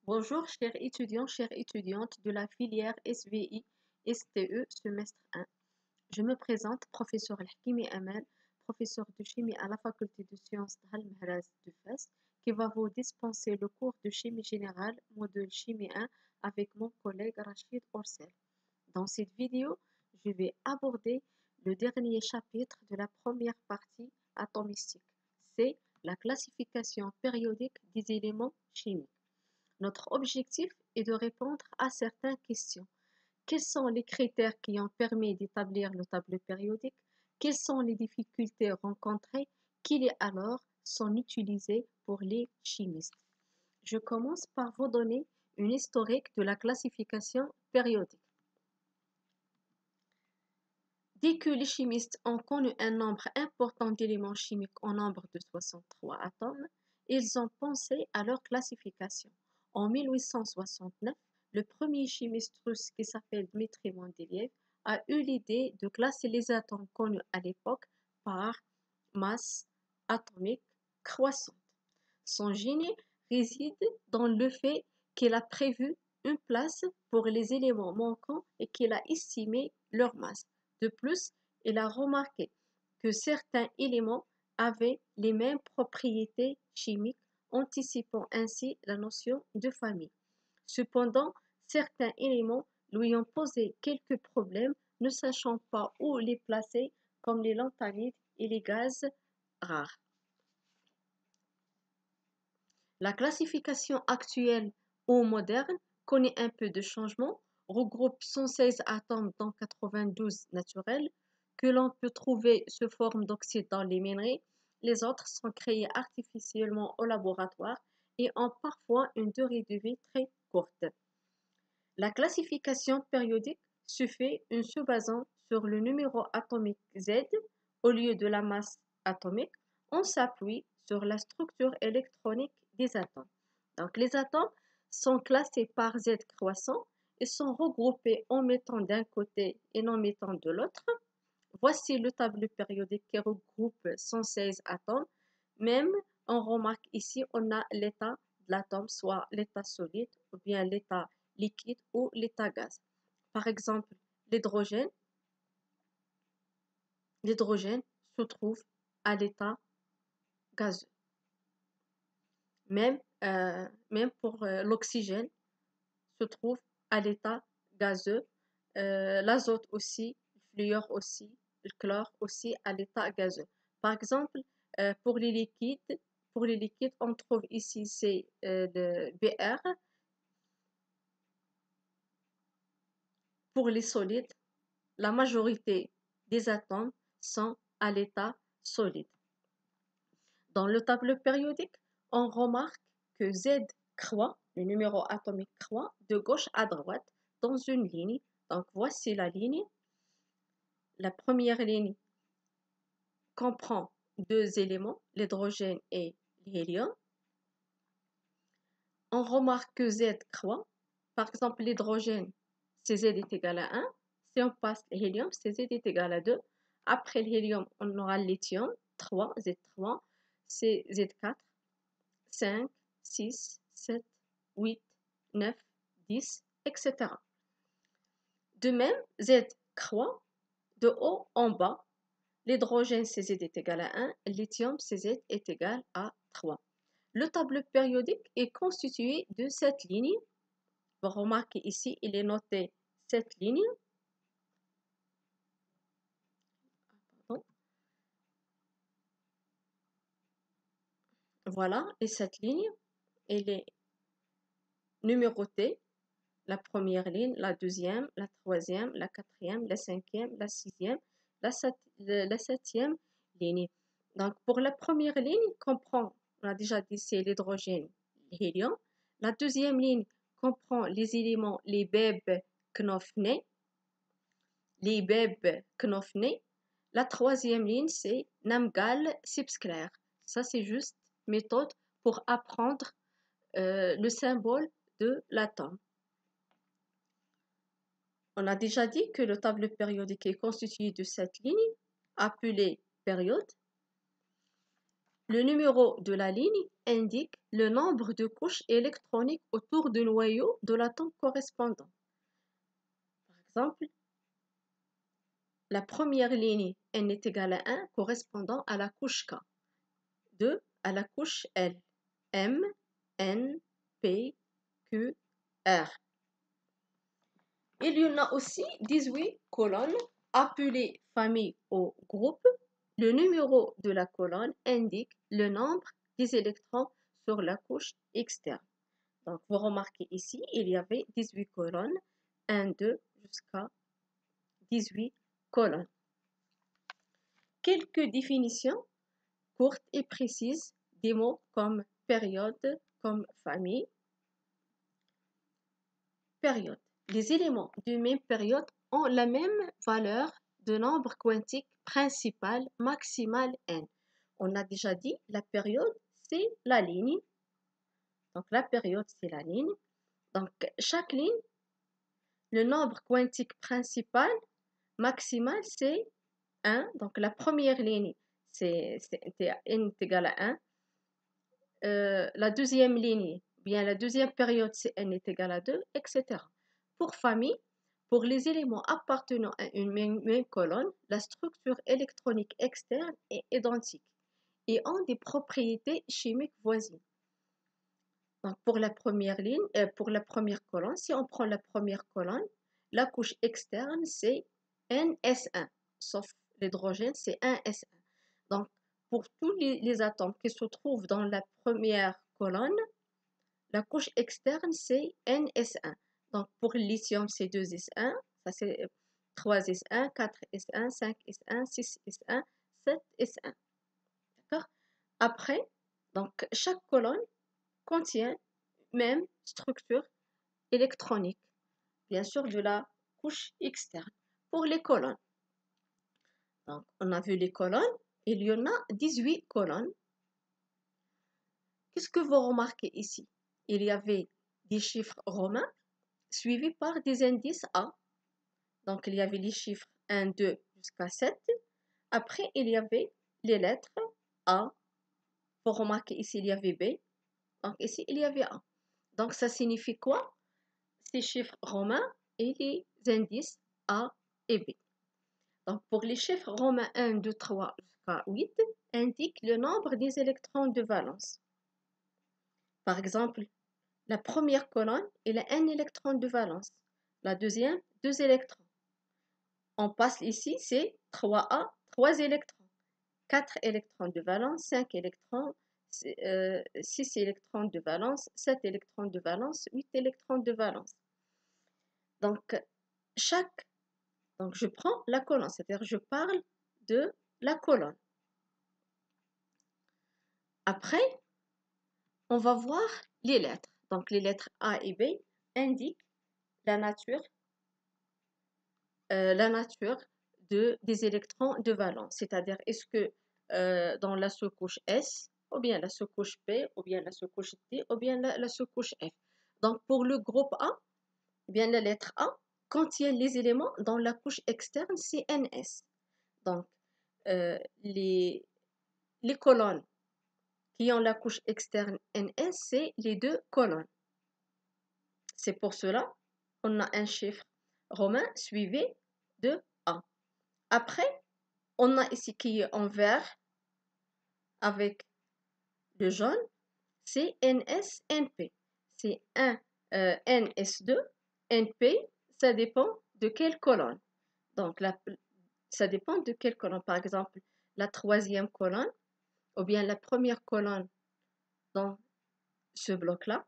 Bonjour chers étudiants, chères étudiantes de la filière SVI STE semestre 1. Je me présente, professeur Al-Hakimi Amal, professeur de chimie à la faculté de sciences d'Al Mehraz de Fès, qui va vous dispenser le cours de chimie générale, module chimie 1, avec mon collègue Rachid Orsel. Dans cette vidéo, je vais aborder le dernier chapitre de la première partie atomistique. C'est la classification périodique des éléments chimiques. Notre objectif est de répondre à certaines questions. Quels sont les critères qui ont permis d'établir le tableau périodique? Quelles sont les difficultés rencontrées? Quelle est alors son utilité pour les chimistes? Je commence par vous donner une historique de la classification périodique. Dès que les chimistes ont connu un nombre important d'éléments chimiques au nombre de 63 atomes, ils ont pensé à leur classification. En 1869, le premier chimiste russe qui s'appelle Dmitri Mendeleïev a eu l'idée de classer les atomes connus à l'époque par masse atomique croissante. Son génie réside dans le fait qu'il a prévu une place pour les éléments manquants et qu'il a estimé leur masse. De plus, il a remarqué que certains éléments avaient les mêmes propriétés chimiques, anticipant ainsi la notion de famille. Cependant, certains éléments lui ont posé quelques problèmes, ne sachant pas où les placer, comme les lanthanides et les gaz rares. La classification actuelle ou moderne connaît un peu de changement, regroupe 116 atomes dont 92 naturels, que l'on peut trouver sous forme d'oxyde dans les minerais. Les autres sont créés artificiellement au laboratoire et ont parfois une durée de vie très courte. La classification périodique se fait en se basant sur le numéro atomique Z au lieu de la masse atomique. On s'appuie sur la structure électronique des atomes. Donc les atomes sont classés par Z croissant et sont regroupés en mettant d'un côté et en mettant de l'autre. Voici le tableau périodique qui regroupe 116 atomes. Même, on remarque ici, on a l'état de l'atome, soit l'état solide ou bien l'état liquide ou l'état gaz. Par exemple, l'hydrogène se trouve à l'état gazeux. Même pour l'oxygène se trouve à l'état gazeux. L'azote aussi, le fluor aussi, le chlore aussi à l'état gazeux. Par exemple, pour les liquides, on trouve ici c'est le Br. Pour les solides, la majorité des atomes sont à l'état solide. Dans le tableau périodique, on remarque que Z croît, le numéro atomique croît de gauche à droite dans une ligne. Donc voici la ligne. La première ligne comprend deux éléments, l'hydrogène et l'hélium. On remarque que Z croît. Par exemple, l'hydrogène, Cz est égal à 1. Si on passe l'hélium, Cz est égal à 2. Après l'hélium, on aura le lithium, 3, Z3, Z4, 5, 6, 7, 8, 9, 10, etc. De même, Z croît de haut en bas. L'hydrogène Cz est égal à 1, le lithium Cz est égal à 3. Le tableau périodique est constitué de 7 lignes. Vous remarquez ici, il est noté 7 lignes. Voilà, et cette ligne, elle est numérotée. La première ligne, la deuxième, la troisième, la quatrième, la cinquième, la sixième, la septième ligne. Donc, pour la première ligne, comprend, on a déjà dit, c'est l'hydrogène, l'hélium. La deuxième ligne comprend les éléments, les bèbes knofnés. La troisième ligne, c'est Namgal Sipsclair. Ça, c'est juste méthode pour apprendre le symbole de l'atome. On a déjà dit que le tableau périodique est constitué de 7 lignes appelées périodes. Le numéro de la ligne indique le nombre de couches électroniques autour du noyau de l'atome correspondant. Par exemple, la première ligne n est égale à 1 correspondant à la couche K. 2 à la couche L. M, N, P, Q, R. Il y en a aussi 18 colonnes appelées famille ou groupe. Le numéro de la colonne indique le nombre des électrons sur la couche externe. Donc, vous remarquez ici, il y avait 18 colonnes, 1, 2 jusqu'à 18 colonnes. Quelques définitions courtes et précises des mots comme période, comme famille. Période. Les éléments d'une même période ont la même valeur de nombre quantique principal, maximal n. On a déjà dit, la période, c'est la ligne. Donc, la période, c'est la ligne. Donc, chaque ligne, le nombre quantique principal, maximal, c'est 1. Donc, la première ligne, c'est n est égal à 1. La deuxième ligne, bien la deuxième période, c'est n est égal à 2, etc. Pour famille, pour les éléments appartenant à une même colonne, la structure électronique externe est identique et ont des propriétés chimiques voisines. Donc pour la première ligne, pour la première colonne, si on prend la première colonne, la couche externe, c'est NS1, sauf l'hydrogène, c'est 1S1. Donc, pour tous les atomes qui se trouvent dans la première colonne, la couche externe, c'est NS1. Donc, pour le lithium, c'est 2S1, ça c'est 3S1, 4S1, 5S1, 6S1, 7S1. D'accord? Après, donc, chaque colonne contient même structure électronique, bien sûr de la couche externe. Pour les colonnes, donc, on a vu les colonnes, il y en a 18 colonnes. Qu'est-ce que vous remarquez ici? Il y avait des chiffres romains suivis par des indices A. Donc, il y avait les chiffres 1, 2 jusqu'à 7. Après, il y avait les lettres A. Vous remarquez ici, il y avait B. Donc, ici, il y avait A. Donc, ça signifie quoi? Ces chiffres romains et les indices A et B. Donc, pour les chiffres romains 1, 2, 3 jusqu'à 8, indiquent le nombre des électrons de valence. Par exemple, la première colonne, il a un électron de valence. La deuxième, 2 électrons. On passe ici, c'est 3A, 3 électrons. 4 électrons de valence, 5 électrons, 6 électrons de valence, 7 électrons de valence, 8 électrons de valence. Donc, donc je prends la colonne, c'est-à-dire je parle de la colonne. Après, on va voir les lettres. Donc, les lettres A et B indiquent la nature des électrons de valence. C'est-à-dire, est-ce que dans la sous-couche S, ou bien la sous-couche P, ou bien la sous-couche D, ou bien la sous-couche F. Donc, pour le groupe A, eh bien la lettre A contient les éléments dans la couche externe CNS. Donc, les colonnes qui ont la couche externe NS, c'est les deux colonnes. C'est pour cela qu'on a un chiffre romain suivi de A. Après, on a ici qui est en vert avec le jaune, c'est NS-NP. C'est 1 NS2, NP, ça dépend de quelle colonne. Donc, ça dépend de quelle colonne. Par exemple, la troisième colonne, ou bien la première colonne dans ce bloc-là,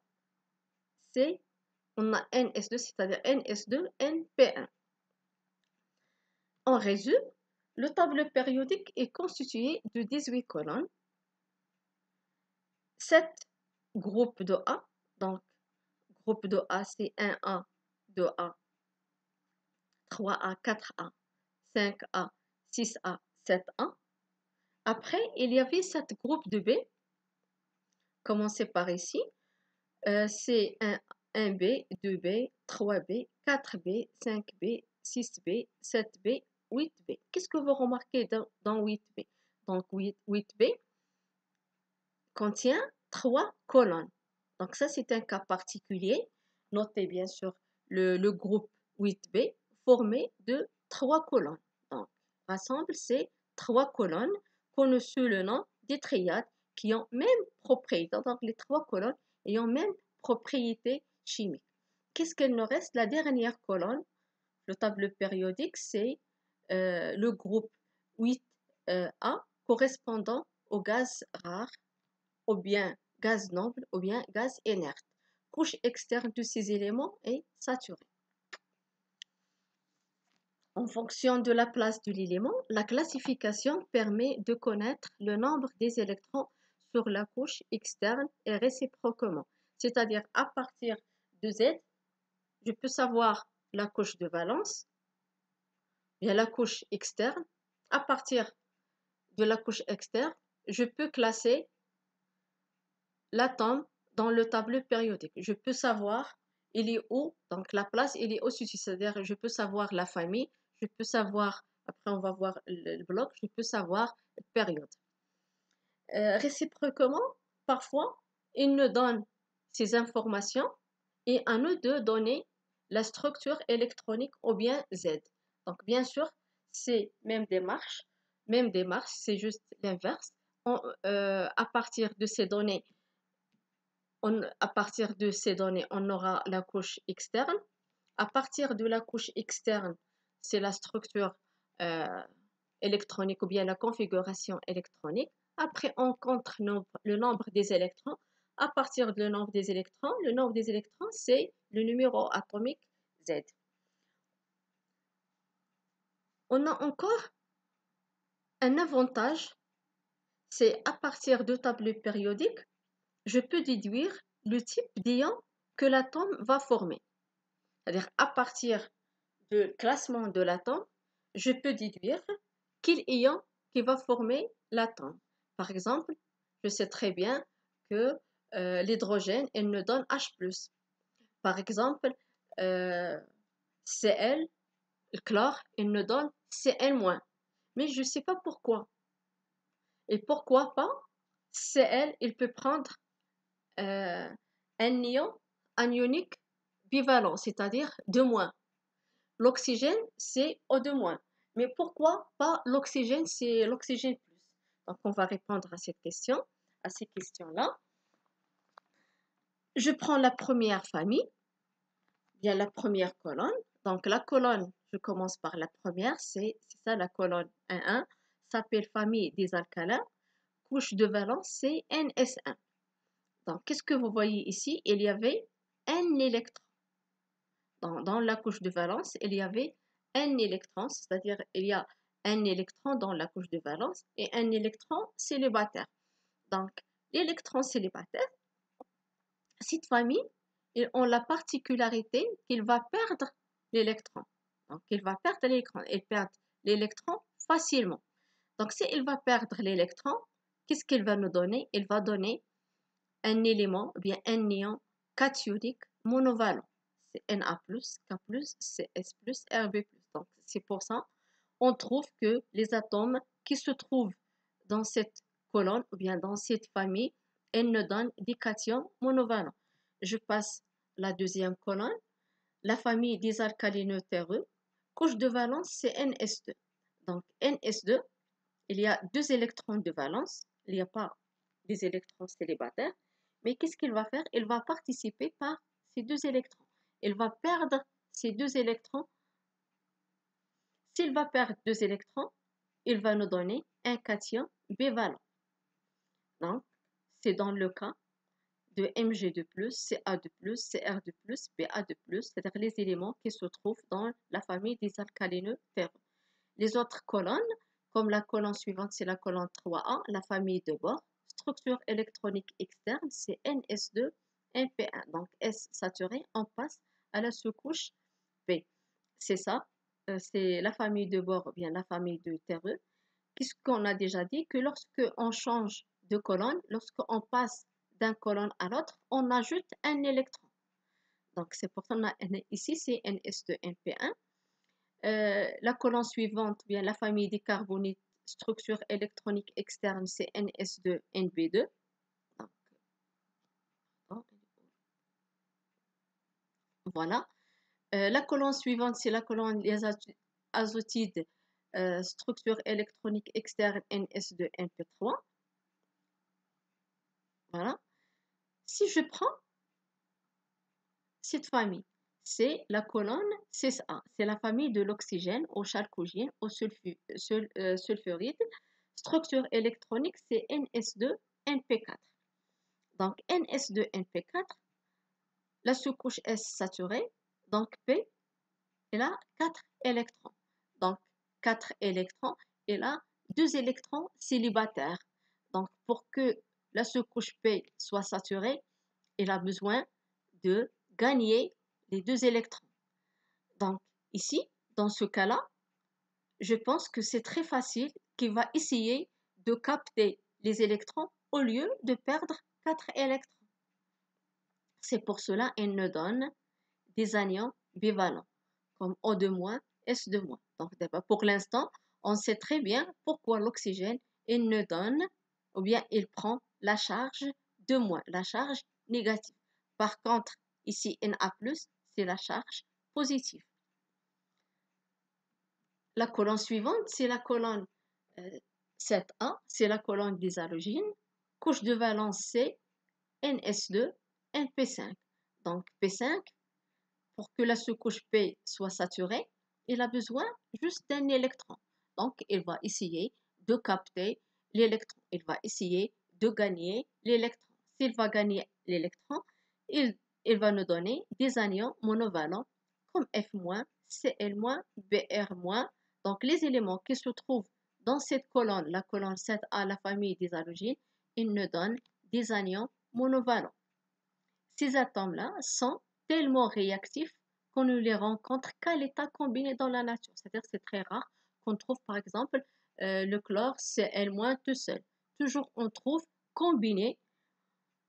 on a NS2, c'est-à-dire NS2, NP1. En résumé, le tableau périodique est constitué de 18 colonnes, 7 groupes de A, donc groupe de A c'est 1A, 2A, 3A, 4A, 5A, 6A, 7A. Après, il y avait 7 groupes de B. Commencez par ici. C'est 1B, 2B, 3B, 4B, 5B, 6B, 7B, 8B. Qu'est-ce que vous remarquez dans 8B? Donc 8B, contient 3 colonnes. Donc ça, c'est un cas particulier. Notez bien sûr le groupe 8B formé de 3 colonnes. Donc, rassemble ces 3 colonnes connues sous le nom des triades qui ont même propriété. Donc, les 3 colonnes ayant même propriété chimique. Qu'est-ce qu'il nous reste? La dernière colonne, le tableau périodique, c'est le groupe 8A correspondant au gaz rare, ou bien gaz noble, ou bien gaz inerte. Couche externe de ces éléments est saturée. En fonction de la place de l'élément, la classification permet de connaître le nombre des électrons sur la couche externe et réciproquement. C'est-à-dire, à partir de Z, je peux savoir la couche de valence, et la couche externe. À partir de la couche externe, je peux classer l'atome dans le tableau périodique. Je peux savoir il est où, donc la place, il est au dessus, c'est-à-dire je peux savoir la famille, je peux savoir, après on va voir le bloc, je peux savoir la période. Réciproquement, parfois, il nous donne ces informations et à nous de donner la structure électronique ou bien Z. Donc bien sûr, c'est même démarche, c'est juste l'inverse. À partir de ces données, on aura la couche externe. À partir de la couche externe, c'est la structure euh, électronique ou bien la configuration électronique. Après, on compte le nombre des électrons. À partir du nombre des électrons, c'est le numéro atomique Z. On a encore un avantage, c'est à partir de tableau périodique, je peux déduire le type d'ion que l'atome va former. C'est-à-dire, à partir du classement de l'atome, je peux déduire quel ion qui va former l'atome. Par exemple, je sais très bien que l'hydrogène, il nous donne H+. Par exemple, Cl, le chlore, il nous donne Cl-. Mais je ne sais pas pourquoi. Et pourquoi pas Cl, il peut prendre un ion anionique bivalent, c'est-à-dire 2-. L'oxygène, c'est O2-. Mais pourquoi pas l'oxygène, c'est l'oxygène plus? Donc, on va répondre à cette question, à ces questions-là. Je prends la première famille, bien la première colonne. Donc, la colonne, je commence par la première, c'est ça la colonne 1,1, s'appelle famille des alcalins. Couche de valence, c'est NS1. Donc, qu'est-ce que vous voyez ici? Il y avait un électron. Dans la couche de valence, il y avait un électron, c'est-à-dire il y a un électron dans la couche de valence et un électron célibataire. Donc, l'électron célibataire, cette famille, ils ont la particularité qu'il va perdre l'électron. Donc, il va perdre l'électron. Il perd l'électron facilement. Donc, s'il va perdre l'électron, qu'est-ce qu'il va nous donner? Il va donner un élément, ou bien un ion cationique monovalent. C'est Na+, K+, CS+, Rb+. Donc, c'est pour ça on trouve que les atomes qui se trouvent dans cette colonne ou bien dans cette famille, elles nous donnent des cations monovalents. Je passe la deuxième colonne, la famille des alcalineux terreux. Couche de valence, c'est NS2. Donc, NS2, il y a 2 électrons de valence, il n'y a pas des électrons célibataires, mais qu'est-ce qu'il va faire? Il va participer par ces 2 électrons. Il va perdre ces 2 électrons. S'il va perdre 2 électrons, il va nous donner un cation bivalent. Donc, c'est dans le cas de Mg2+, Ca2+, Cr2+, Ba2+, c'est-à-dire les éléments qui se trouvent dans la famille des alcalineux terreux. Les autres colonnes, comme la colonne suivante, c'est la colonne 3A, la famille de bord. Structure électronique externe, c'est NS2, NP1. Donc S saturé, on passe à la sous-couche B. C'est ça, c'est la famille de bord, ou bien la famille de terreux. Qu'est-ce qu'on a déjà dit? Que lorsque on change de colonne, lorsqu'on passe d'un colonne à l'autre, on ajoute un électron. Donc c'est pour ça qu'on a ici, c'est NS2, NP1. La colonne suivante, bien la famille des carbonites, structure électronique externe, c'est NS2, NB2. Voilà. La colonne suivante, c'est la colonne des azotides, structure électronique externe NS2, NP3. Voilà. Si je prends cette famille, c'est la colonne 6A, c'est la famille de l'oxygène au chalcogène, au sulfuride. Structure électronique, c'est NS2, NP4. Donc NS2, NP4, la sous-couche S saturée, donc P, elle a 4 électrons. Donc 4 électrons, elle a 2 électrons célibataires. Donc pour que la sous-couche P soit saturée, elle a besoin de gagner les 2 électrons. Donc ici, dans ce cas-là, je pense que c'est très facile qu'il va essayer de capter les électrons au lieu de perdre 4 électrons. C'est pour cela qu'elle nous donne des anions bivalents, comme O2-, S2-. Donc pour l'instant, on sait très bien pourquoi l'oxygène, il nous donne, ou bien il prend la charge 2-, la charge négative. Par contre, ici, Na+, c'est la charge positive. La colonne suivante, c'est la colonne 7A, c'est la colonne des halogènes. Couche de valence, c'est NS2, NP5. Donc P5, pour que la sous-couche P soit saturée, il a besoin juste d'un électron. Donc il va essayer de capter l'électron. Il va essayer de gagner l'électron. S'il va gagner l'électron, il va nous donner des anions monovalents comme F-, Cl-, Br-. Donc les éléments qui se trouvent dans cette colonne, la colonne 7A, la famille des halogènes, ils nous donnent des anions monovalents. Ces atomes-là sont tellement réactifs qu'on ne les rencontre qu'à l'état combiné dans la nature. C'est-à-dire que c'est très rare qu'on trouve par exemple le chlore Cl- tout seul. Toujours on trouve combiné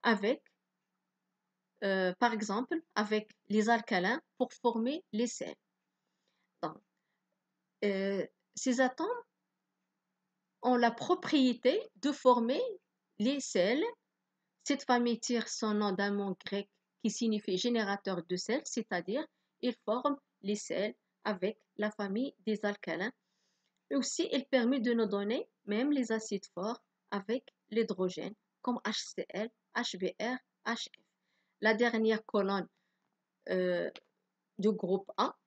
avec, par exemple, avec les alcalins pour former les sels. Donc, ces atomes ont la propriété de former les sels. Cette famille tire son nom d'un mot grec qui signifie générateur de sels, c'est-à-dire il forme les sels avec la famille des alcalins. Et aussi, il permet de nous donner même les acides forts avec l'hydrogène, comme HCl, HBr, HF. La dernière colonne du groupe A,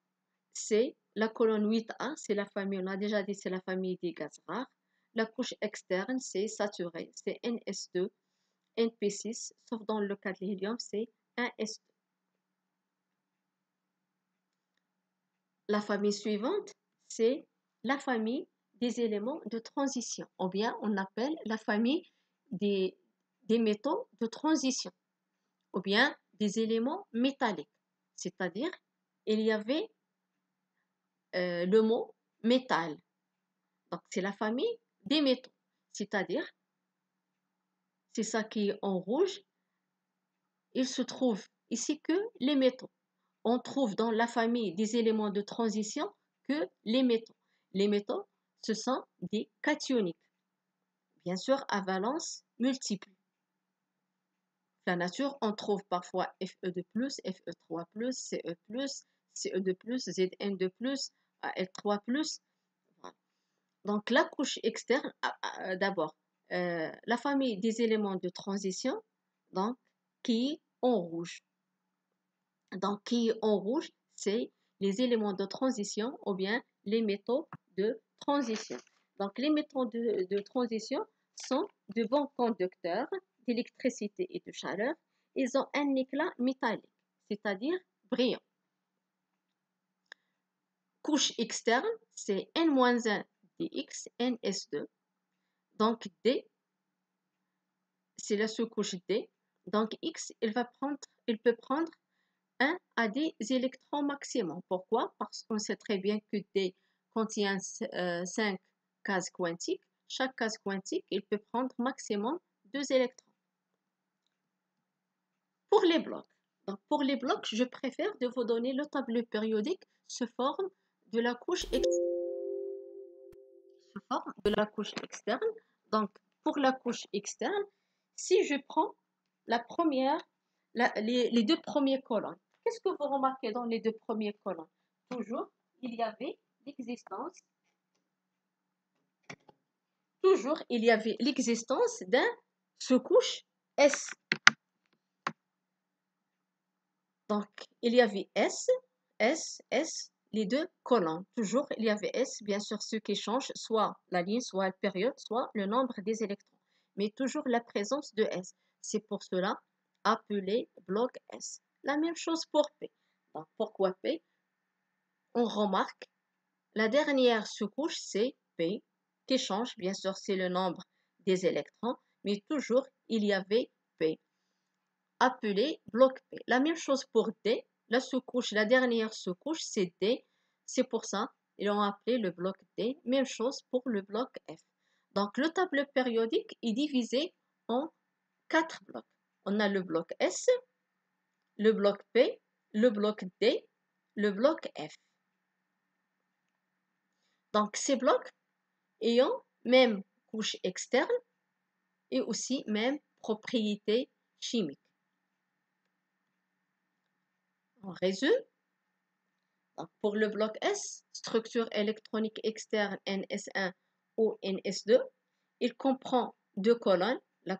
c'est la colonne 8A, c'est la famille, on a déjà dit, c'est la famille des gaz rares. La couche externe, c'est saturé, c'est NS2, NP6, sauf dans le cas de l'hélium, c'est 1S2. La famille suivante, c'est la famille des éléments de transition, ou bien on appelle la famille des métaux de transition, ou bien des éléments métalliques. C'est-à-dire, il y avait le mot métal. Donc, c'est la famille des métaux. C'est-à-dire, c'est ça qui est en rouge. Il se trouve ici que les métaux. On trouve dans la famille des éléments de transition que les métaux. Les métaux, ce sont des cationiques. Bien sûr, à valence multiple. La nature, on trouve parfois Fe2+, Fe3+, Ce+, Ce2+, Zn2+, Al3+. Voilà. Donc, la couche externe, d'abord, la famille des éléments de transition, donc, qui est en rouge. Donc, qui est en rouge, c'est les éléments de transition ou bien les métaux de transition. Donc, les métaux de transition sont de bons conducteurs d'électricité et de chaleur. Ils ont un éclat métallique, c'est-à-dire brillant. Couche externe, c'est N-1 dx, NS2. Donc, D, c'est la sous-couche D. Donc, X, il peut prendre 1 à des électrons maximum. Pourquoi? Parce qu'on sait très bien que D contient 5 cases quantiques. Chaque case quantique, il peut prendre maximum 2 électrons. Pour les blocs, donc pour les blocs, je préfère de vous donner le tableau périodique sous forme de la couche externe. Donc, pour la couche externe, si je prends la première, les deux premières colonnes, qu'est-ce que vous remarquez dans les deux premières colonnes? Toujours, il y avait l'existence, d'un sous-couche S. Donc, il y avait S, les deux colonnes. Toujours, il y avait S, bien sûr, ce qui change, soit la ligne, soit la période, soit le nombre des électrons. Mais toujours la présence de S. C'est pour cela appelé bloc S. La même chose pour P. Donc, pourquoi P? On remarque la dernière sous-couche, c'est P, qui change, bien sûr, c'est le nombre des électrons, mais toujours, il y avait P, appelé bloc P. La même chose pour D, la sous-couche, la dernière sous-couche, c'est D, c'est pour ça, ils l'ont appelé le bloc D. Même chose pour le bloc F. Donc, le tableau périodique est divisé en 4 blocs. On a le bloc S, le bloc P, le bloc D, le bloc F. Donc, ces blocs ayant même couche externe et aussi même propriétés chimiques. On résume. Donc, pour le bloc S, structure électronique externe NS1 ou NS2, il comprend deux colonnes, la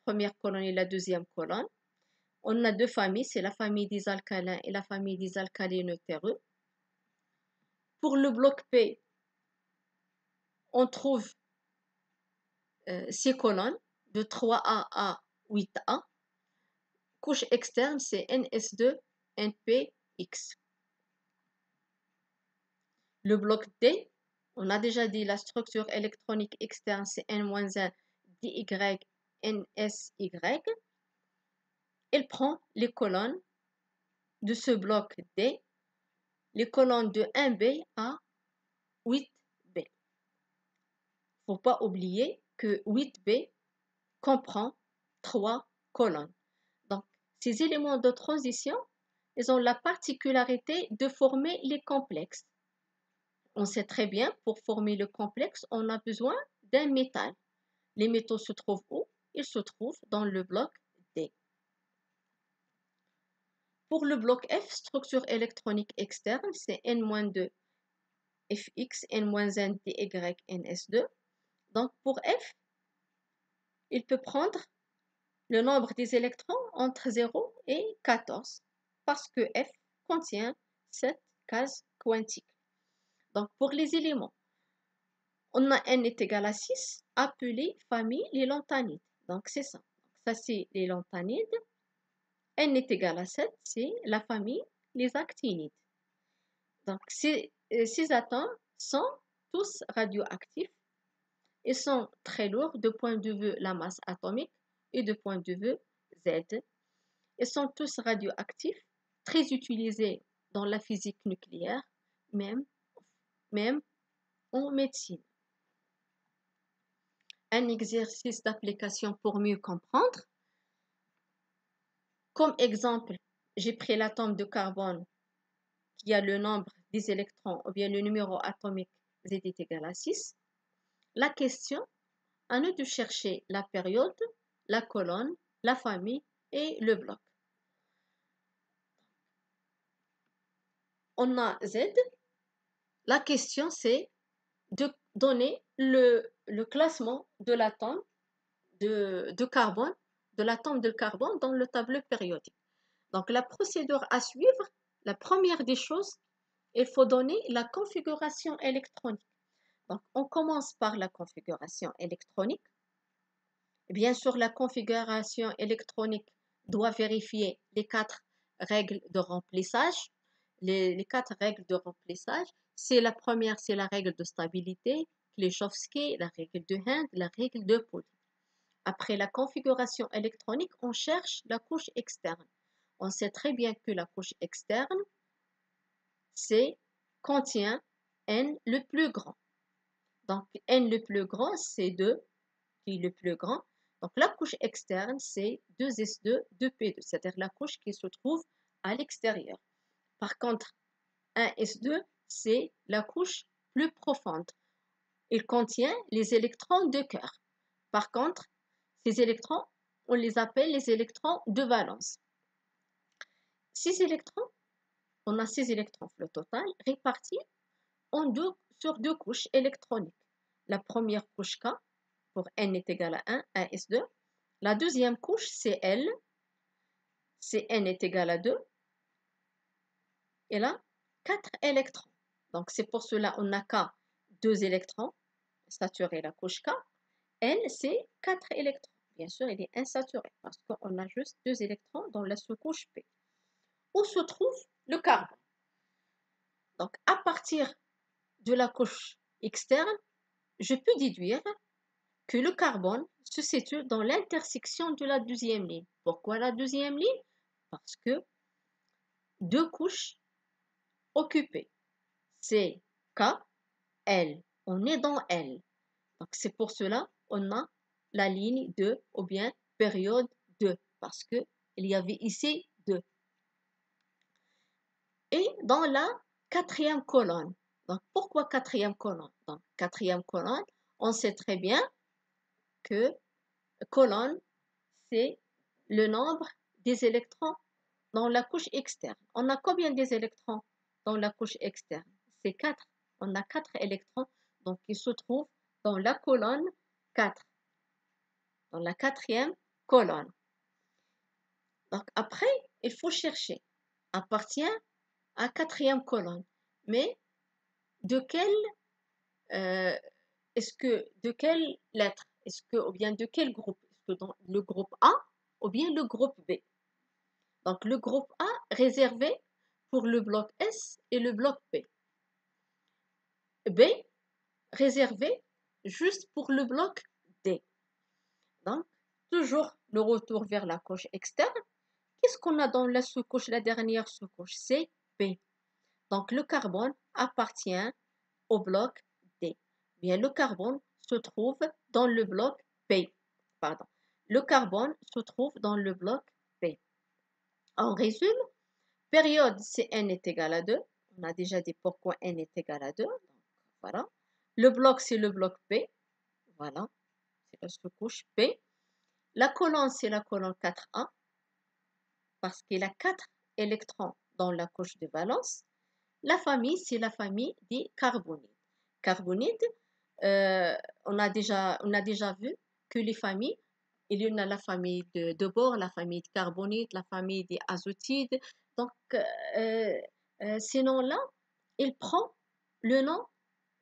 première colonne et la deuxième colonne. On a deux familles, c'est la famille des alcalins et la famille des alcalines terreux. Pour le bloc P, on trouve ces colonnes de 3A à 8A. Couche externe, c'est NS2, NPX. Le bloc D, on a déjà dit la structure électronique externe, c'est N-1 DY, NSY. Il prend les colonnes de ce bloc D, les colonnes de 1B à 8B. Il ne faut pas oublier que 8B comprend 3 colonnes. Donc, ces éléments de transition, ils ont la particularité de former les complexes. On sait très bien, pour former le complexe, on a besoin d'un métal. Les métaux se trouvent où? Ils se trouvent dans le bloc D. Pour le bloc F, structure électronique externe, c'est N-2 FX, N-1 DY, NS2. Donc, pour F, il peut prendre le nombre des électrons entre 0 et 14 parce que F contient 7 cases quantiques. Donc, pour les éléments, on a N est égal à 6, appelé famille les lanthanides. Donc, c'est ça. Ça, c'est les lanthanides. N est égal à 7, c'est la famille les actinides. Donc, ces atomes sont tous radioactifs et sont très lourds de point de vue la masse atomique et de point de vue Z. Ils sont tous radioactifs, très utilisés dans la physique nucléaire, même en médecine. Un exercice d'application pour mieux comprendre. Comme exemple, j'ai pris l'atome de carbone qui a le nombre des électrons ou bien le numéro atomique Z est égal à 6. La question, à nous de chercher la période, la colonne, la famille et le bloc. On a Z. La question, c'est de donner le classement de l'atome de carbone, de l'atome de carbone dans le tableau périodique. Donc, la procédure à suivre, la première des choses, il faut donner la configuration électronique. Donc, on commence par la configuration électronique. Bien sûr, la configuration électronique doit vérifier les 4 règles de remplissage. Les 4 règles de remplissage, c'est la première, c'est la règle de stabilité, Kleshowski, la règle de Hind, la règle de Pauli. Après la configuration électronique, on cherche la couche externe. On sait très bien que la couche externe, contient N le plus grand. Donc, N le plus grand, c'est 2, qui est le plus grand. Donc, la couche externe, c'est 2S2, 2P2, c'est-à-dire la couche qui se trouve à l'extérieur. Par contre, 1S2, c'est la couche plus profonde. Il contient les électrons de cœur. Par contre, ces électrons, on les appelle les électrons de valence. 6 électrons, on a 6 électrons le total, répartis sur deux couches électroniques. La première couche K, pour N est égal à 1, 1s2. La deuxième couche, c'est L, c'est N est égal à 2. Et là, 4 électrons. Donc, c'est pour cela qu'on n'a qu'à 2 électrons, saturé la couche K. L, c'est 4 électrons. Bien sûr, il est insaturé parce qu'on a juste 2 électrons dans la sous-couche P. Où se trouve le carbone? Donc, à partir de la couche externe, je peux déduire que le carbone se situe dans l'intersection de la deuxième ligne. Pourquoi la deuxième ligne? Parce que deux couches occupées. C'est K, L. On est dans L. Donc c'est pour cela qu'on a la ligne 2 ou bien période 2 parce qu'il y avait ici 2. Et dans la quatrième colonne. Donc pourquoi quatrième colonne? Donc quatrième colonne, on sait très bien que colonne, c'est le nombre des électrons dans la couche externe. On a combien des électrons dans la couche externe? C'est 4. On a 4 électrons, donc ils se trouvent dans la colonne 4, dans la quatrième colonne. Donc après, il faut chercher. Appartient à quatrième colonne. Mais de quelle de quelle lettre? Ou bien de quel groupe? Est-ce que dans le groupe A ou bien le groupe B? Donc le groupe A réservé pour le bloc S et le bloc B. B réservé juste pour le bloc D. Donc toujours le retour vers la couche externe. Qu'est-ce qu'on a dans la sous-couche, la dernière sous-couche? C'est B. Donc le carbone appartient au bloc D. Bien, le carbone se trouve dans le bloc B. Pardon. Le carbone se trouve dans le bloc B. En résumé, période, c'est N est égal à 2. On a déjà dit pourquoi N est égal à 2. Donc, voilà. Le bloc, c'est le bloc B. Voilà. C'est la sous-couche B. La colonne, c'est la colonne 4A. Parce qu'il a 4 électrons dans la couche de valence. La famille, c'est la famille des carbonides. Carbonides, on a déjà vu que les familles, il y en a la famille de bore, la famille de carbonides, la famille des azotides. Donc, ces noms-là, il prend le nom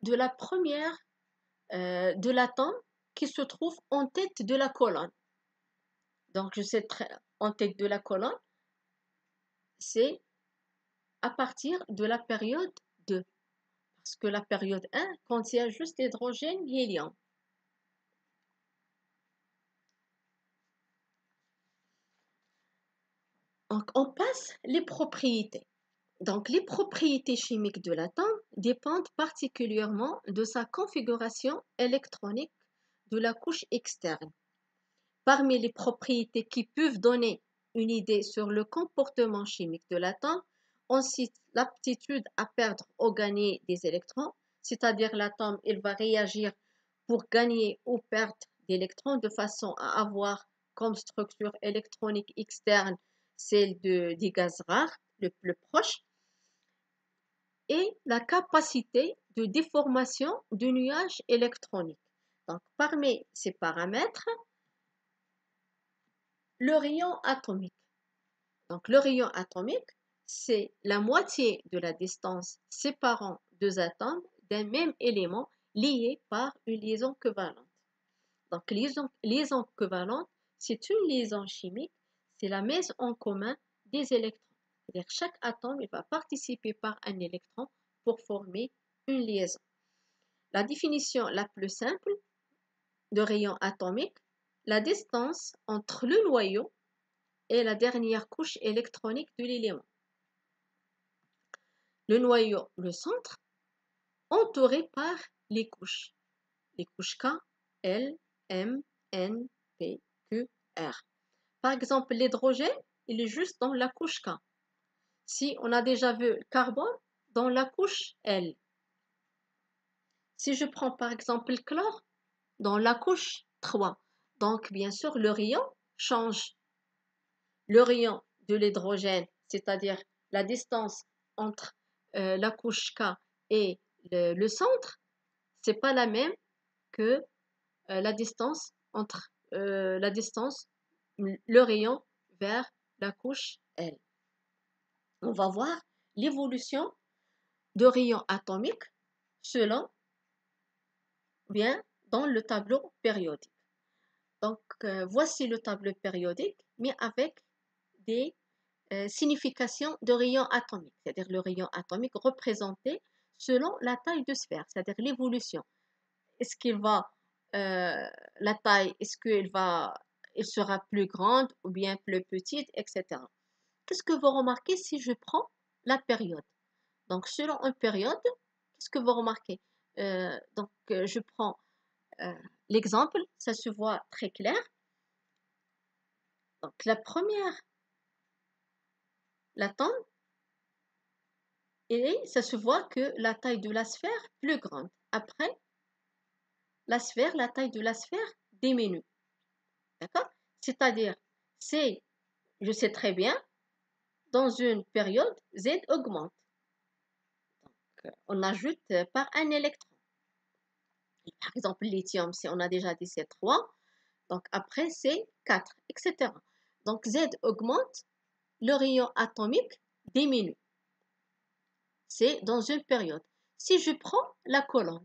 de la première de l'atome qui se trouve en tête de la colonne. Donc, je sais en tête de la colonne, c'est à partir de la période 2. Parce que la période 1 contient juste l'hydrogène et l'hélium. Donc, on passe les propriétés. Donc, les propriétés chimiques de l'atome dépendent particulièrement de sa configuration électronique de la couche externe. Parmi les propriétés qui peuvent donner une idée sur le comportement chimique de l'atome, on cite l'aptitude à perdre ou gagner des électrons, c'est-à-dire l'atome, il va réagir pour gagner ou perdre d'électrons de façon à avoir comme structure électronique externe celle des gaz rares, le plus proche, et la capacité de déformation du nuage électronique. Donc, parmi ces paramètres, le rayon atomique. Donc, le rayon atomique, c'est la moitié de la distance séparant deux atomes d'un même élément liés par une liaison covalente. Donc, liaison covalente, c'est une liaison chimique, c'est la mise en commun des électrons. C'est-à-dire chaque atome il va participer par un électron pour former une liaison. La définition la plus simple de rayon atomique, la distance entre le noyau et la dernière couche électronique de l'élément. Le noyau, le centre, entouré par les couches K, L, M, N, P, Q, R. Par exemple, l'hydrogène, il est juste dans la couche K. Si on a déjà vu le carbone, dans la couche L. Si je prends par exemple le chlore, dans la couche 3. Donc, bien sûr, le rayon change. Le rayon de l'hydrogène, c'est-à-dire la distance entre la couche K et le centre, c'est pas la même que la distance entre le rayon vers la couche L. On va voir l'évolution de rayons atomiques selon bien dans le tableau périodique. Donc, voici le tableau périodique, mais avec des significations de rayons atomiques, c'est-à-dire le rayon atomique représenté selon la taille de sphère, c'est-à-dire l'évolution. Est-ce qu'il va, la taille, est-ce elle sera plus grande ou bien plus petite, etc. Qu'est-ce que vous remarquez si je prends la période? Donc, selon une période, qu'est-ce que vous remarquez? Je prends l'exemple, ça se voit très clair. Donc, la première, la tombe, et ça se voit que la taille de la sphère plus grande. Après, la taille de la sphère diminue. D'accord? C'est-à-dire, je sais très bien, dans une période, Z augmente. Donc, on ajoute par un électron. Par exemple, le lithium, si on a déjà dit c'est 3, donc après c'est 4, etc. Donc Z augmente, le rayon atomique diminue. C'est dans une période. Si je prends la colonne,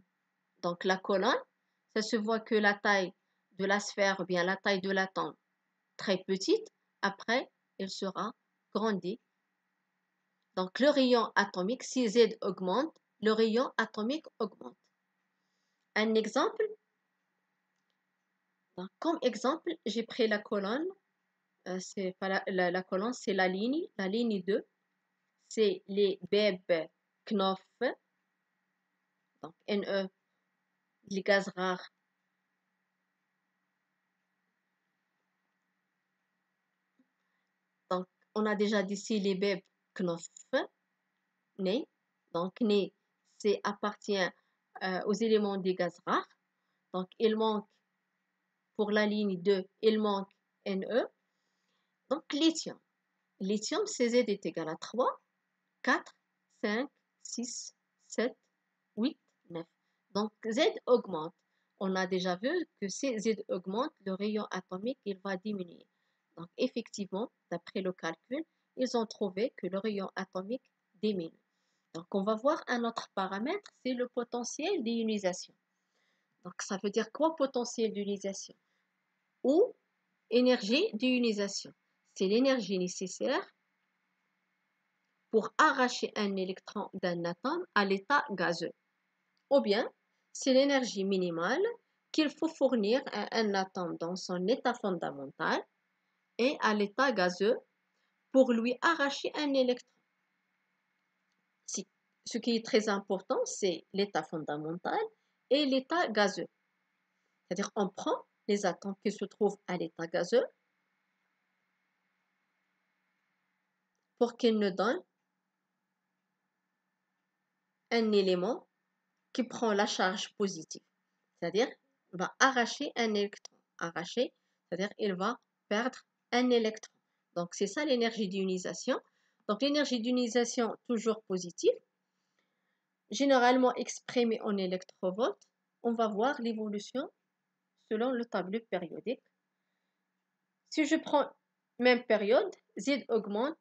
donc la colonne, ça se voit que la taille de la sphère ou bien la taille de l'atome très petite, après elle sera grandie. Donc le rayon atomique, si Z augmente, le rayon atomique augmente. Un exemple, comme exemple, j'ai pris la colonne, c'est pas la colonne, c'est la ligne 2, c'est les Bebe Knopf, donc Ne, les gaz rares. Donc, on a déjà dit ici les Bebe Knopf, né. Donc, né, c'est appartient aux éléments des gaz rares. Donc, il manque, pour la ligne 2, il manque Ne. Donc, lithium. Lithium, Cz est égal à 3, 4, 5, 6, 7, 8, 9. Donc, Z augmente. On a déjà vu que si Z augmente, le rayon atomique, il va diminuer. Donc, effectivement, d'après le calcul, ils ont trouvé que le rayon atomique diminue. Donc, on va voir un autre paramètre, c'est le potentiel d'ionisation. Donc, ça veut dire quoi, potentiel d'ionisation? Ou énergie d'ionisation. C'est l'énergie nécessaire pour arracher un électron d'un atome à l'état gazeux. Ou bien, c'est l'énergie minimale qu'il faut fournir à un atome dans son état fondamental et à l'état gazeux pour lui arracher un électron. Ce qui est très important, c'est l'état fondamental et l'état gazeux. C'est-à-dire, on prend les atomes qui se trouvent à l'état gazeux pour qu'ils nous donnent un élément qui prend la charge positive. C'est-à-dire, va arracher un électron. Arracher, c'est-à-dire, il va perdre un électron. Donc, c'est ça l'énergie d'ionisation. Donc, l'énergie d'ionisation, toujours positive, généralement exprimée en électrovolts. On va voir l'évolution selon le tableau périodique. Si je prends même période, Z augmente,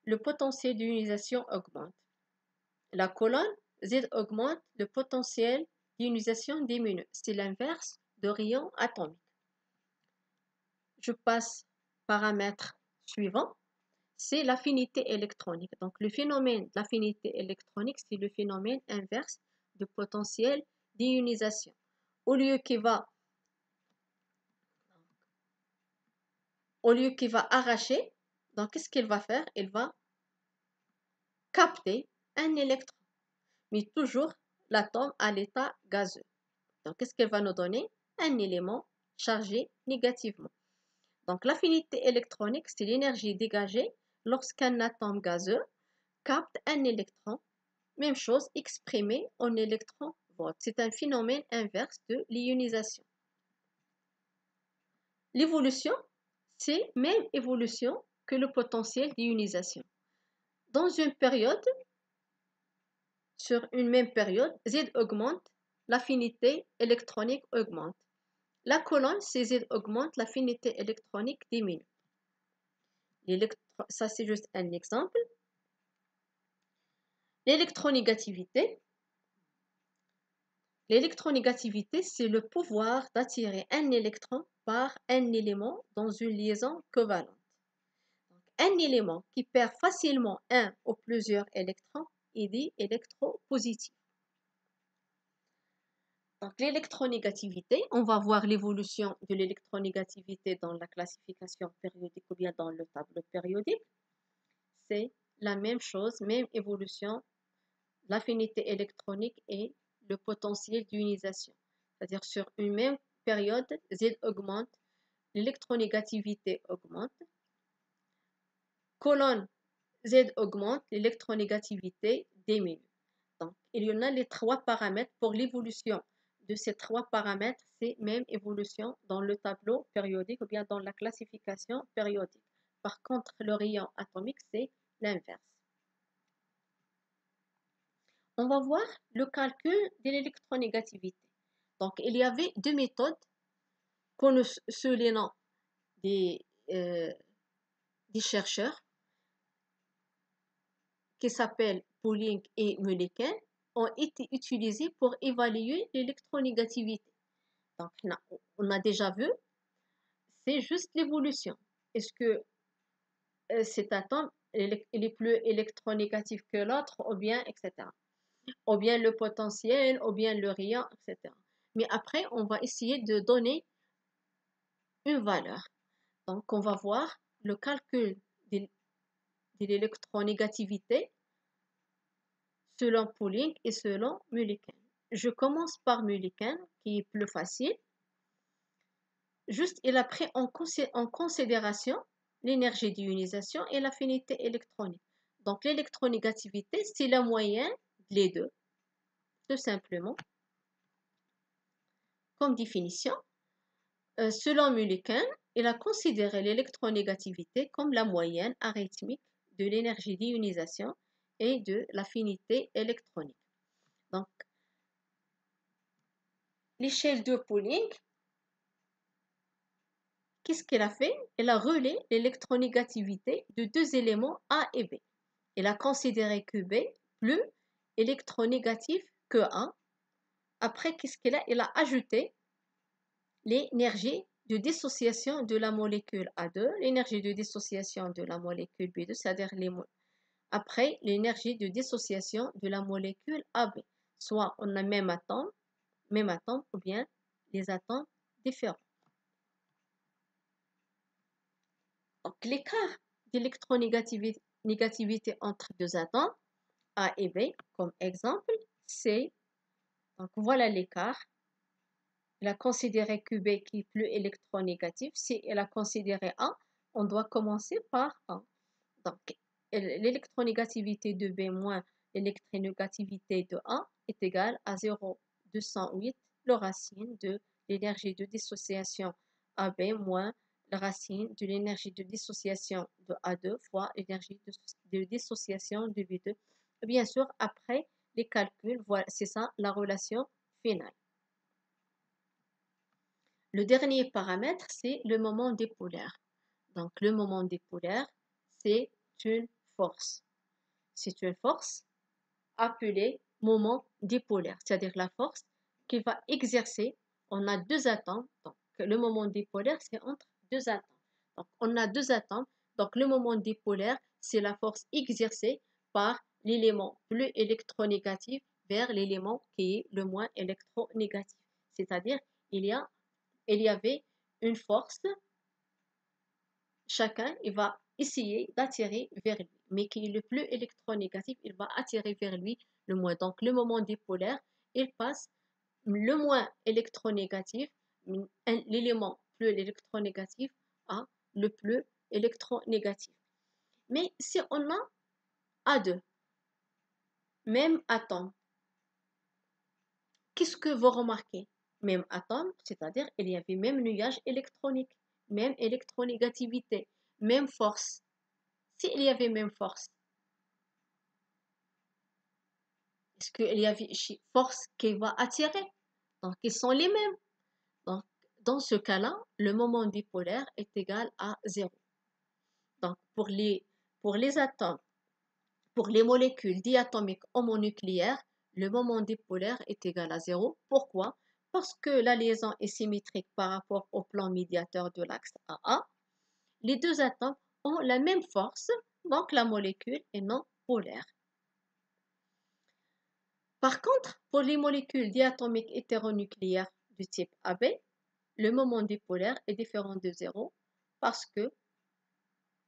le potentiel d'ionisation augmente. La colonne, Z augmente, le potentiel d'ionisation diminue. C'est l'inverse de rayon atomique. Je passe paramètre suivant, c'est l'affinité électronique. Donc, le phénomène d'affinité électronique, c'est le phénomène inverse du potentiel d'ionisation. Au lieu qu'il va arracher, donc qu'est-ce qu'il va faire? Il va capter un électron, mais toujours l'atome à l'état gazeux. Donc, qu'est-ce qu'elle va nous donner? Un élément chargé négativement. Donc, l'affinité électronique, c'est l'énergie dégagée lorsqu'un atome gazeux capte un électron. Même chose exprimée en électron-volt. C'est un phénomène inverse de l'ionisation. L'évolution, c'est même évolution que le potentiel d'ionisation. Dans une période, sur une même période, Z augmente, l'affinité électronique augmente. La colonne, si Z augmente, l'affinité électronique diminue. Ça, c'est juste un exemple. L'électronégativité. L'électronégativité, c'est le pouvoir d'attirer un électron par un élément dans une liaison covalente. Un élément qui perd facilement un ou plusieurs électrons est dit électropositif. Donc l'électronégativité, on va voir l'évolution de l'électronégativité dans la classification périodique ou bien dans le tableau périodique. C'est la même chose, même évolution, l'affinité électronique et le potentiel d'ionisation. C'est-à-dire sur une même période, Z augmente, l'électronégativité augmente. Colonne, Z augmente, l'électronégativité diminue. Donc, il y en a les trois paramètres pour l'évolution de ces trois paramètres, c'est même évolution dans le tableau périodique ou bien dans la classification périodique. Par contre, le rayon atomique, c'est l'inverse. On va voir le calcul de l'électronégativité. Donc, il y avait deux méthodes qu'on sous les noms des chercheurs qui s'appellent Pauling et Mulliken ont été utilisées pour évaluer l'électronégativité. Donc, on a déjà vu, c'est juste l'évolution. Est-ce que cet atome il est plus électronégatif que l'autre, ou bien, etc. Ou bien le potentiel, ou bien le rayon, etc. Mais après, on va essayer de donner une valeur. Donc, on va voir le calcul de l'électronégativité selon Pauling et selon Mulliken. Je commence par Mulliken, qui est plus facile. Juste, il a pris en considération l'énergie d'ionisation et l'affinité électronique. Donc, l'électronégativité, c'est la moyenne des deux, tout simplement. Comme définition, selon Mulliken, il a considéré l'électronégativité comme la moyenne arithmétique de l'énergie d'ionisation et de l'affinité électronique. Donc, l'échelle de Pauling, qu'est-ce qu'elle a fait? Elle a relé l'électronégativité de deux éléments A et B. Elle a considéré que B plus électronégatif que A. Après, qu'est-ce qu'elle a? Elle a ajouté l'énergie de dissociation de la molécule A2, l'énergie de dissociation de la molécule B2, c'est-à-dire après l'énergie de dissociation de la molécule AB. Soit on a même atome ou bien des atomes différents. Donc, l'écart d'électronégativité entre deux atomes, A et B, comme exemple, c'est, donc voilà l'écart. Elle a considéré que B qui est plus électronégatif. Si elle a considéré A, on doit commencer par A. Donc, l'électronégativité de B moins l'électronégativité de A est égale à 0,208, le racine de l'énergie de dissociation AB moins la racine de l'énergie de dissociation de A2 fois l'énergie de dissociation de B2. Bien sûr, après les calculs, voilà, c'est ça la relation finale. Le dernier paramètre, c'est le moment dipolaire. Donc, le moment dipolaire, c'est une force. C'est une force appelée moment dipolaire, c'est-à-dire la force qui va exercer. On a deux atomes, donc le moment dipolaire, c'est entre deux atomes. Donc, on a deux atomes, donc le moment dipolaire, c'est la force exercée par l'élément plus électronégatif vers l'élément qui est le moins électronégatif. C'est-à-dire, il y avait une force, chacun il va essayer d'attirer vers lui, mais qui est le plus électronégatif, il va attirer vers lui le moins. Donc le moment dipolaire, il passe le moins électronégatif, l'élément plus électronégatif à le plus électronégatif. Mais si on a A2, même atome, qu'est-ce que vous remarquez? Même atome, c'est-à-dire il y avait même nuage électronique, même électronégativité, même force. S'il y avait même force, puisqu'il y avait ici force qui va attirer. Donc, ils sont les mêmes. Donc, dans ce cas-là, le moment dipolaire est égal à 0. Donc, pour les atomes, pour les molécules diatomiques homonucléaires, le moment dipolaire est égal à 0. Pourquoi? Parce que la liaison est symétrique par rapport au plan médiateur de l'axe AA. Les deux atomes ont la même force, donc la molécule est non polaire. Par contre, pour les molécules diatomiques hétéronucléaires du type AB, le moment dipolaire est différent de 0 parce que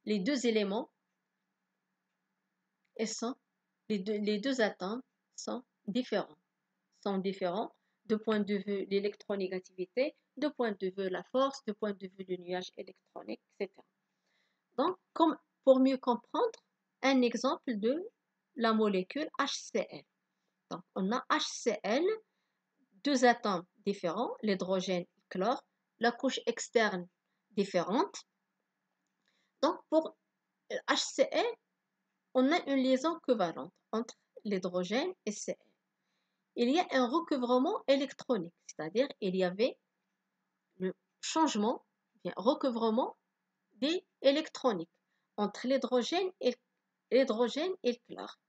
les deux éléments les deux atomes sont différents. De point de vue l'électronégativité, de point de vue la force, de point de vue le nuage électronique, etc. Donc, pour mieux comprendre, un exemple de la molécule HCl. Donc, on a HCl, deux atomes différents, l'hydrogène et le chlore, la couche externe différente. Donc, pour HCl, on a une liaison covalente entre l'hydrogène et Cl. Il y a un recouvrement électronique, c'est-à-dire il y avait le changement, bien recouvrement des électroniques entre l'hydrogène et le chlore.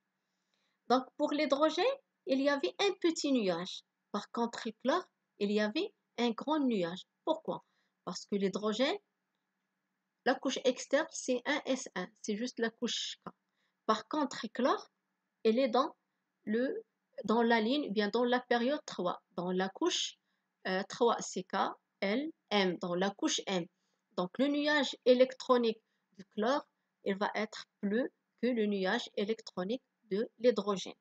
Donc pour l'hydrogène, il y avait un petit nuage. Par contre, le chlore, il y avait un grand nuage. Pourquoi? Parce que l'hydrogène, la couche externe, c'est un S1, c'est juste la couche K. Par contre, le chlore, elle est dans la ligne, bien dans la période 3, dans la couche 3, c'est K, L, M, dans la couche M. Donc le nuage électronique du chlore, il va être plus que le nuage électronique de l'hydrogène.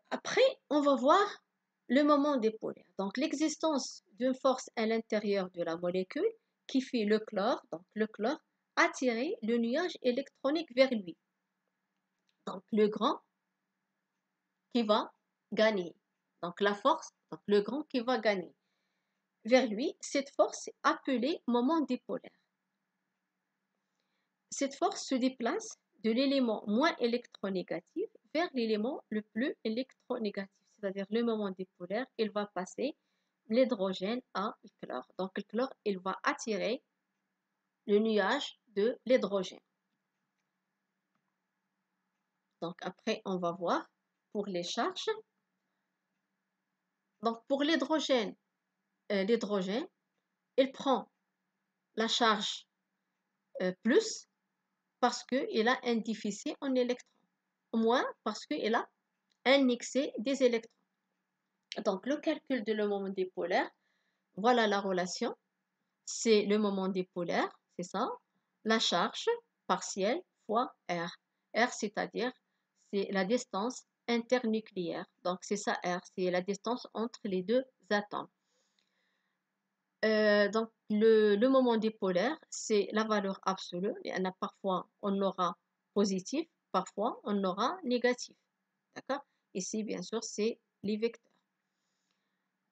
Après, on va voir le moment dipolaire. Donc l'existence d'une force à l'intérieur de la molécule qui fait le chlore, donc le chlore, attirer le nuage électronique vers lui. Donc le grand qui va gagner. Donc la force, donc le grand qui va gagner. Vers lui, cette force est appelée moment dipolaire. Cette force se déplace de l'élément moins électronégatif vers l'élément le plus électronégatif, c'est-à-dire le moment dipolaire, il va passer l'hydrogène à le chlore. Donc le chlore, il va attirer le nuage de l'hydrogène. Donc après, on va voir pour les charges. Donc pour l'hydrogène, il prend la charge plus parce qu'il a un déficit en électrons, moins parce qu'il a un excès des électrons. Donc le calcul de le moment dipolaire, voilà la relation, c'est le moment dipolaire, c'est ça, la charge partielle fois R. R, c'est-à-dire, c'est la distance internucléaire. Donc c'est ça R, c'est la distance entre les deux atomes. Donc le moment dipolaire, c'est la valeur absolue. Il y en a parfois on aura positif, parfois on aura négatif. D'accord? Ici, bien sûr, c'est les vecteurs.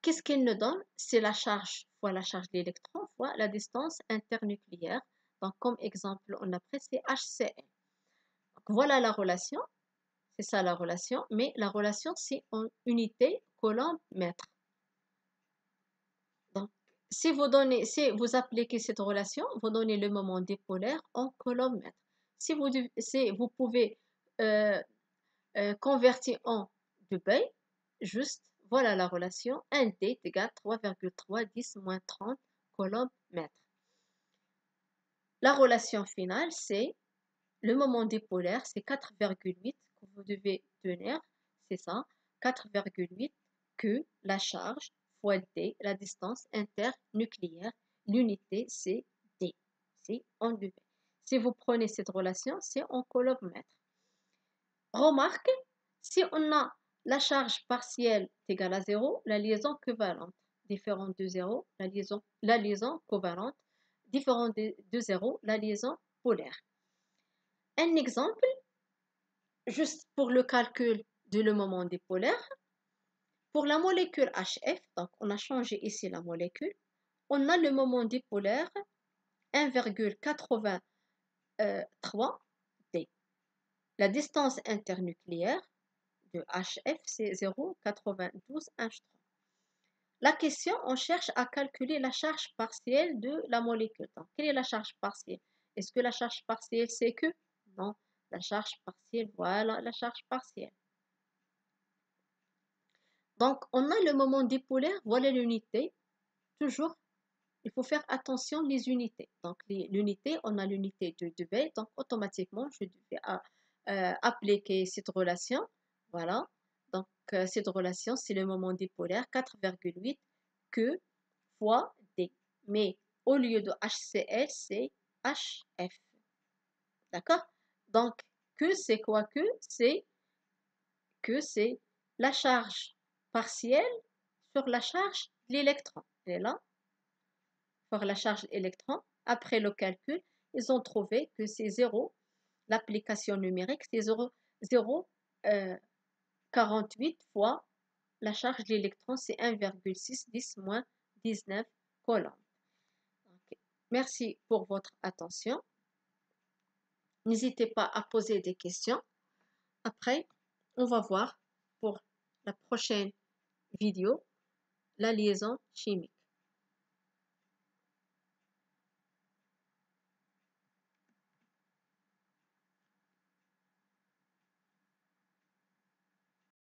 Qu'est-ce qu'il nous donne? C'est la charge fois la charge d'électrons fois la distance internucléaire. Donc comme exemple, on a pris c'est HCl. Donc, voilà la relation. C'est ça la relation, mais la relation c'est en unité coulomb-mètre. Donc si vous appliquez cette relation, vous donnez le moment dipolaire en coulomb-mètre. Si vous pouvez convertir en Debye, juste voilà la relation 1D égale 3,310 moins 30 coulomb-mètre. La relation finale, c'est le moment dipolaire, c'est 4,8 que vous devez tenir, c'est ça, 4,8 que la charge fois D, la distance internucléaire, l'unité c'est D, c'est en Debye. Si vous prenez cette relation, c'est en coulomb-mètre. Remarque, si on a la charge partielle égale à 0, la liaison covalente différente de 0, la liaison covalente différente de 0, la liaison polaire. Un exemple, juste pour le calcul de le moment dipolaire, pour la molécule HF, donc on a changé ici la molécule, on a le moment dipolaire 1,83 D. La distance internucléaire, de HF, c'est 0,92 Å. La question, on cherche à calculer la charge partielle de la molécule. Donc, quelle est la charge partielle? Est-ce que la charge partielle, c'est que? Non, la charge partielle, voilà la charge partielle. Donc, on a le moment dipolaire, voilà l'unité. Toujours, il faut faire attention les unités. Donc, l'unité, on a l'unité de Debye, donc automatiquement, je vais appliquer cette relation. Voilà. Donc, cette relation, c'est le moment dipolaire 4,8 que fois D. Mais au lieu de HCl, c'est HF. D'accord? Donc, que c'est quoi que? C'est la charge partielle sur la charge de l'électron. Elle est là. Pour la charge électron, après le calcul, ils ont trouvé que c'est 0. L'application numérique, c'est 0,48 fois la charge de l'électron, c'est 1,610 moins 19 coulombs. Okay. Merci pour votre attention. N'hésitez pas à poser des questions. Après, on va voir pour la prochaine vidéo la liaison chimique.